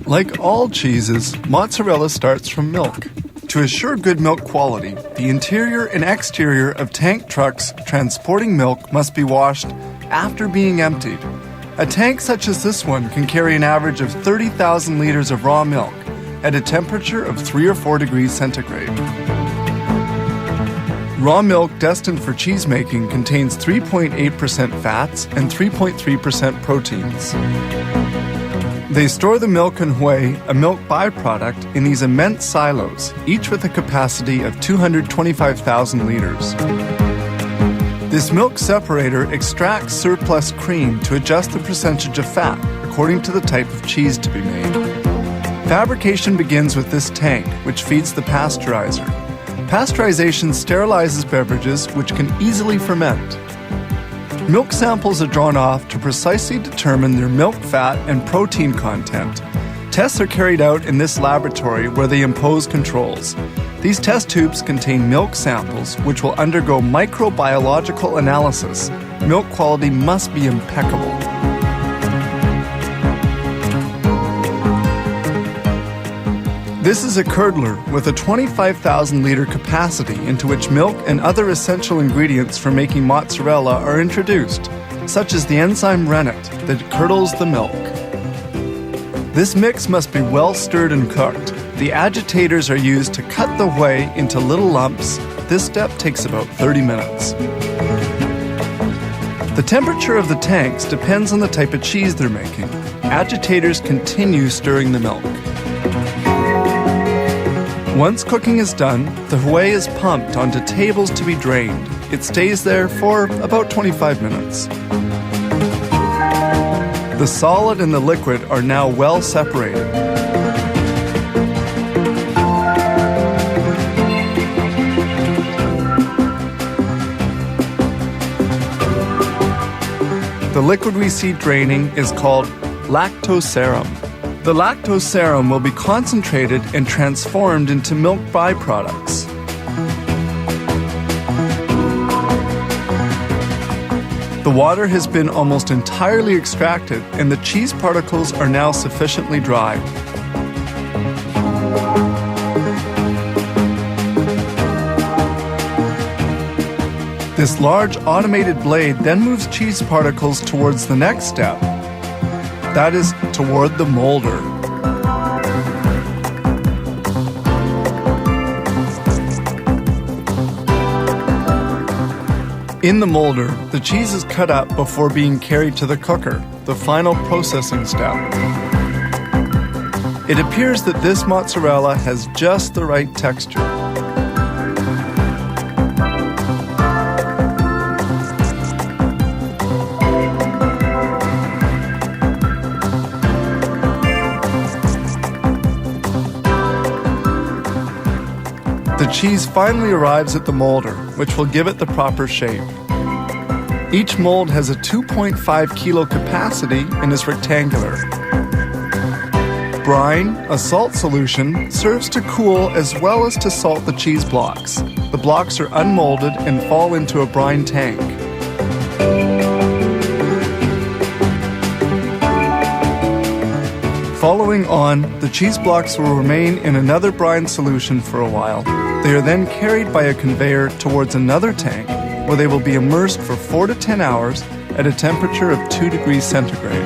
Like all cheeses, mozzarella starts from milk. To assure good milk quality, the interior and exterior of tank trucks transporting milk must be washed after being emptied. A tank such as this one can carry an average of 30,000 liters of raw milk at a temperature of 3 or 4 degrees centigrade. Raw milk destined for cheese making contains 3.8% fats and 3.3% proteins. They store the milk and whey, a milk byproduct, in these immense silos, each with a capacity of 225,000 liters. This milk separator extracts surplus cream to adjust the percentage of fat according to the type of cheese to be made. Fabrication begins with this tank, which feeds the pasteurizer. Pasteurization sterilizes beverages which can easily ferment. Milk samples are drawn off to precisely determine their milk fat and protein content. Tests are carried out in this laboratory where they impose controls. These test tubes contain milk samples which will undergo microbiological analysis. Milk quality must be impeccable. This is a curdler with a 25,000 liter capacity into which milk and other essential ingredients for making mozzarella are introduced, such as the enzyme rennet that curdles the milk. This mix must be well stirred and cooked. The agitators are used to cut the whey into little lumps. This step takes about 30 minutes. The temperature of the tanks depends on the type of cheese they're making. Agitators continue stirring the milk. Once cooking is done, the whey is pumped onto tables to be drained. It stays there for about 25 minutes. The solid and the liquid are now well separated. The liquid we see draining is called lactoserum. The lactoserum will be concentrated and transformed into milk byproducts. The water has been almost entirely extracted and the cheese particles are now sufficiently dry. This large automated blade then moves cheese particles towards the next step. That is, toward the molder. In the molder, the cheese is cut up before being carried to the cooker, the final processing step. It appears that this mozzarella has just the right texture. The cheese finally arrives at the molder, which will give it the proper shape. Each mold has a 2.5 kilo capacity and is rectangular. Brine, a salt solution, serves to cool as well as to salt the cheese blocks. The blocks are unmolded and fall into a brine tank. Following on, the cheese blocks will remain in another brine solution for a while. They are then carried by a conveyor towards another tank, where they will be immersed for 4 to 10 hours at a temperature of 2 degrees centigrade.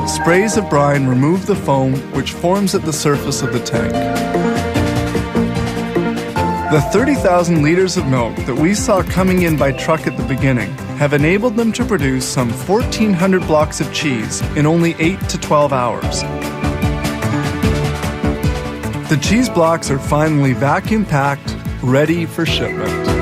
Sprays of brine remove the foam which forms at the surface of the tank. The 30,000 liters of milk that we saw coming in by truck at the beginning have enabled them to produce some 1,400 blocks of cheese in only 8 to 12 hours. The cheese blocks are finally vacuum packed, ready for shipment.